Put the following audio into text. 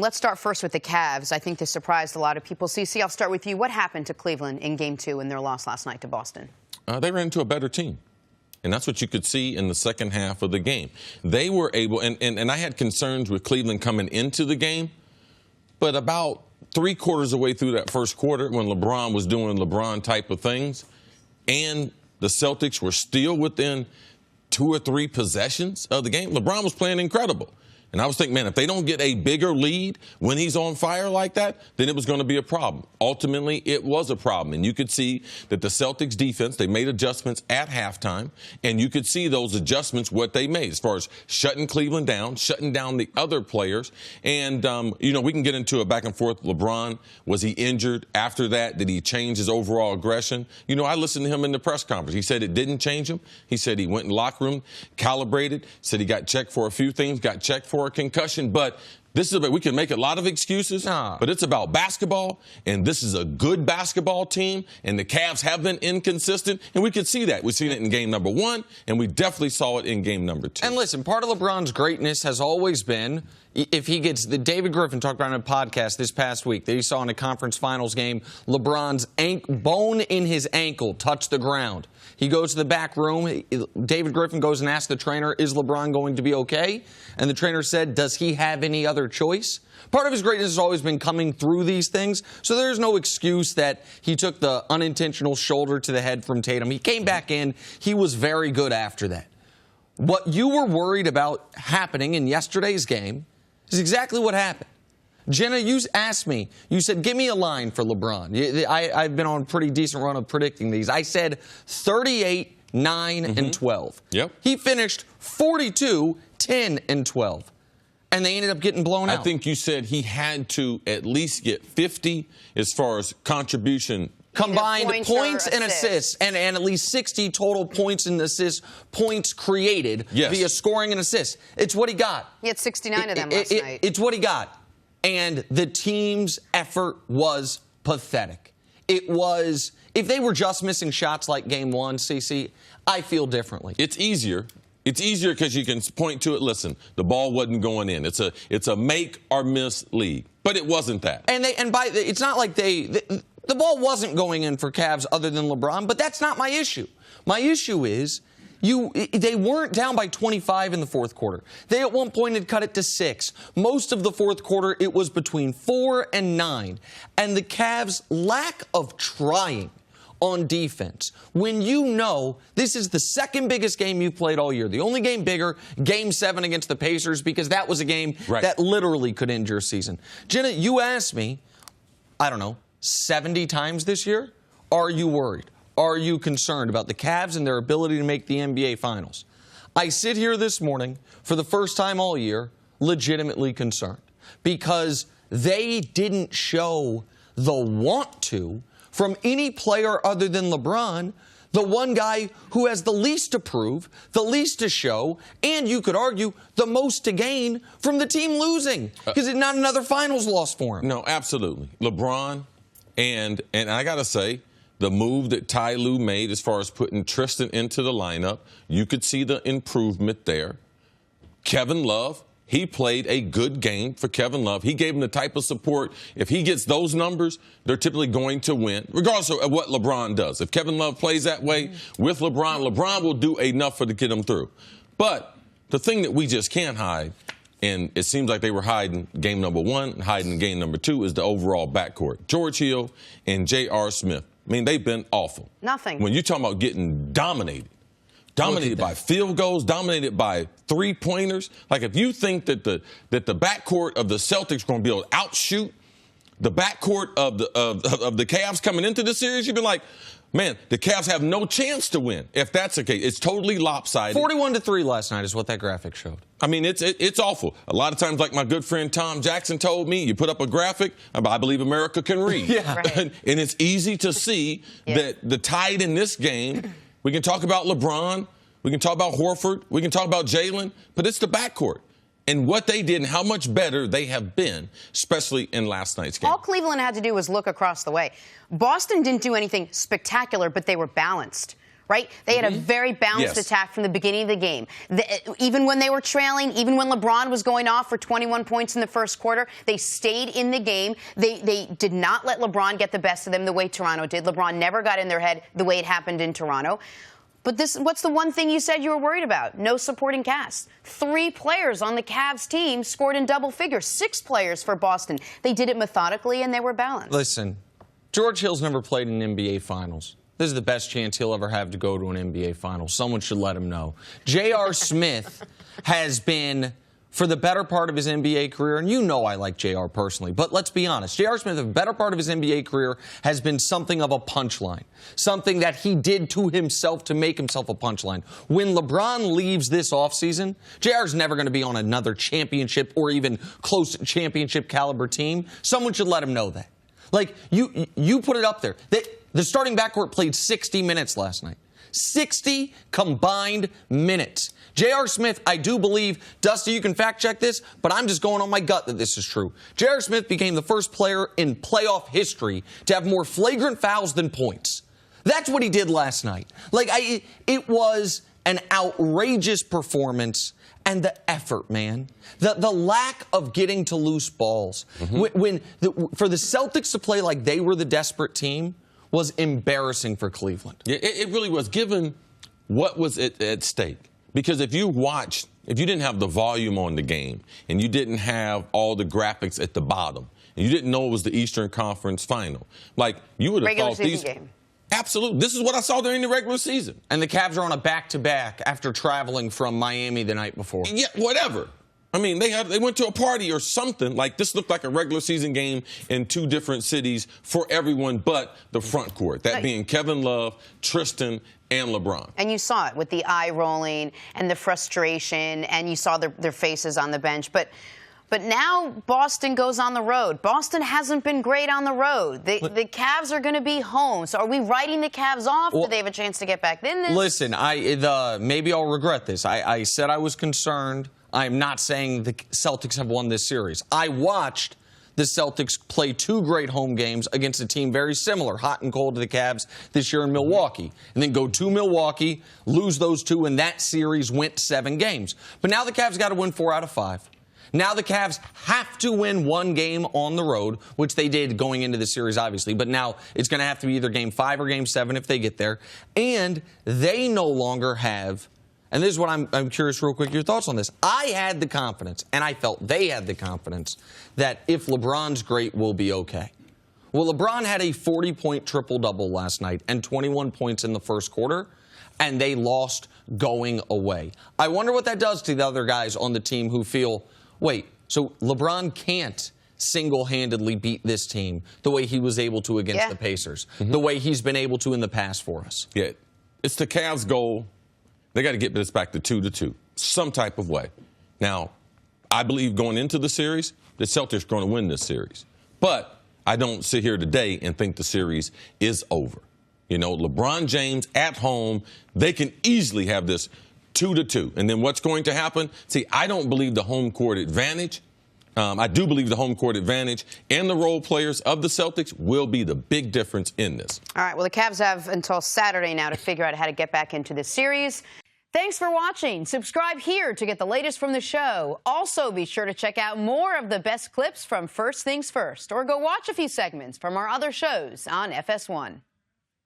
Let's start first with the Cavs. I think this surprised a lot of people. CC, I'll start with you. What happened to Cleveland in Game 2 in their loss last night to Boston? They ran into a better team. And that's what you could see in the second half of the game. They were able, and I had concerns with Cleveland coming into the game, but about three-quarters of the way through that first quarter when LeBron was doing LeBron type of things, and the Celtics were still within 2 or 3 possessions of the game, LeBron was playing incredible. And I was thinking, man, if they don't get a bigger lead when he's on fire like that, then it was going to be a problem. Ultimately, it was a problem. And you could see that the Celtics defense, they made adjustments at halftime. And you could see those adjustments, what they made, as far as shutting Cleveland down, shutting down the other players. And, we can get into a back and forth. LeBron, was he injured after that? Did he change his overall aggression? I listened to him in the press conference. He said it didn't change him. He said he went in the locker room, calibrated, said he got checked for a few things, got checked for a concussion, but this is we can make a lot of excuses, but it's about basketball, and this is a good basketball team, and the Cavs have been inconsistent, and we could see that. We've seen it in game number 1, and we definitely saw it in game number 2. And listen, part of LeBron's greatness has always been if he gets the David Griffin talked about in a podcast this past week that he saw in a conference finals game, LeBron's bone in his ankle touched the ground. He goes to the back room. David Griffin goes and asks the trainer, is LeBron going to be okay? And the trainer said, does he have any other choice? Part of his greatness has always been coming through these things, so there's no excuse that he took the unintentional shoulder to the head from Tatum. He came back in. He was very good after that. What you were worried about happening in yesterday's game is exactly what happened. Jenna, you asked me, you said, give me a line for LeBron. I've been on a pretty decent run of predicting these. I said 38, 9, and 12. Yep. He finished 42, 10, and 12. And they ended up getting blown out. I think you said he had to at least get 50 as far as contribution. Combined points and assists, and at least 60 total points and assists, points created via scoring and assists. It's what he got. He had 69 of them last night. It's what he got. And the team's effort was pathetic. It was, if they were just missing shots like game 1, CC, I feel differently. It's easier. It's easier because you can point to it. Listen, the ball wasn't going in. It's a make or miss league. But it wasn't that. It's not like the ball wasn't going in for Cavs other than LeBron, but that's not my issue. My issue is they weren't down by 25 in the fourth quarter. They at one point had cut it to 6. Most of the fourth quarter, it was between 4 and 9. And the Cavs' lack of trying on defense, when you know this is the second biggest game you've played all year, the only game bigger, Game 7 against the Pacers, because that was a game that literally could end your season. Jenna, you asked me, 70 times this year, are you worried? Are you concerned about the Cavs and their ability to make the NBA Finals? I sit here this morning, for the first time all year, legitimately concerned, because they didn't show the want to from any player other than LeBron, the one guy who has the least to prove, the least to show, and you could argue the most to gain from the team losing, because it's not another finals loss for him. No, absolutely. LeBron, and I got to say, the move that Ty Lue made as far as putting Tristan into the lineup, you could see the improvement there. Kevin Love, he played a good game for Kevin Love. He gave him the type of support. If he gets those numbers, they're typically going to win, regardless of what LeBron does. If Kevin Love plays that way with LeBron, LeBron will do enough to get him through. But the thing that we just can't hide, and it seems like they were hiding game number 1, hiding game number 2, is the overall backcourt. George Hill and J.R. Smith. I mean, they've been awful. Nothing. When you're talking about getting dominated by field goals, dominated by three-pointers. Like, if you think that the backcourt of the Celtics are going to be able to outshoot the backcourt of the Cavs coming into the series, you've been like, man, the Cavs have no chance to win. If that's the case, it's totally lopsided. 41-3 last night is what that graphic showed. I mean, it's awful. A lot of times, like my good friend Tom Jackson told me, you put up a graphic, I believe America can read. Yeah. Right. And it's easy to see that the tide in this game, we can talk about LeBron, we can talk about Horford, we can talk about Jalen, but it's the backcourt. And what they did and how much better they have been, especially in last night's game. All Cleveland had to do was look across the way. Boston didn't do anything spectacular, but they were balanced. right? They had a very balanced attack from the beginning of the game. Even when they were trailing, even when LeBron was going off for 21 points in the first quarter, they stayed in the game. They did not let LeBron get the best of them the way Toronto did. LeBron never got in their head the way it happened in Toronto. But what's the one thing you said you were worried about? No supporting cast. 3 players on the Cavs team scored in double figures. 6 players for Boston. They did it methodically, and they were balanced. Listen, George Hill's never played in NBA Finals. This is the best chance he'll ever have to go to an NBA Finals. Someone should let him know. J.R. Smith has been, for the better part of his NBA career, and you know I like J.R. personally, but let's be honest, J.R. Smith, the better part of his NBA career, has been something of a punchline, something that he did to himself to make himself a punchline. When LeBron leaves this offseason, J.R.'s never going to be on another championship or even close championship caliber team. Someone should let him know that. Like, you put it up there. The starting backcourt played 60 minutes last night. 60 combined minutes. J.R. Smith, I do believe, Dusty, you can fact check this, but I'm just going on my gut that this is true. J.R. Smith became the first player in playoff history to have more flagrant fouls than points. That's what he did last night. It was an outrageous performance. And the effort, man. The lack of getting to loose balls. For the Celtics to play like they were the desperate team was embarrassing for Cleveland. Yeah, it really was, given what was at stake. Because if you didn't have the volume on the game, and you didn't have all the graphics at the bottom, and you didn't know it was the Eastern Conference Final, like, you would have thought these... Game. Absolutely. This is what I saw during the regular season. And the Cavs are on a back-to-back after traveling from Miami the night before. Yeah, whatever. I mean, they went to a party or something. Like, this looked like a regular season game in 2 different cities for everyone but the front court, that being Kevin Love, Tristan, and LeBron. And you saw it with the eye rolling and the frustration, and you saw their faces on the bench. But now Boston goes on the road. Boston hasn't been great on the road. The Cavs are going to be home. So are we writing the Cavs off? Do they have a chance to get back in this? Listen, maybe I'll regret this. I said I was concerned. I'm not saying the Celtics have won this series. I watched the Celtics play 2 great home games against a team very similar, hot and cold to the Cavs this year in Milwaukee, and then go to Milwaukee, lose those 2, and that series went 7 games. But now the Cavs got to win 4 out of 5. Now the Cavs have to win 1 game on the road, which they did going into the series, obviously. But now it's going to have to be either Game 5 or Game 7 if they get there. And they no longer have, and this is what I'm curious real quick, your thoughts on this. I had the confidence, and I felt they had the confidence, that if LeBron's great, we'll be okay. Well, LeBron had a 40-point triple-double last night and 21 points in the first quarter, and they lost going away. I wonder what that does to the other guys on the team who feel, wait, so LeBron can't single-handedly beat this team the way he was able to against the Pacers, the way he's been able to in the past for us. Yeah, it's the Cavs' goal. They got to get this back to 2-2, some type of way. Now, I believe going into the series, the Celtics are going to win this series. But I don't sit here today and think the series is over. You know, LeBron James at home, they can easily have this 2-2. And then what's going to happen? See, I don't believe the home court advantage. I do believe the home court advantage and the role players of the Celtics will be the big difference in this. All right, well, the Cavs have until Saturday now to figure out how to get back into this series. Thanks for watching. Subscribe here to get the latest from the show. Also, be sure to check out more of the best clips from First Things First, or go watch a few segments from our other shows on FS1.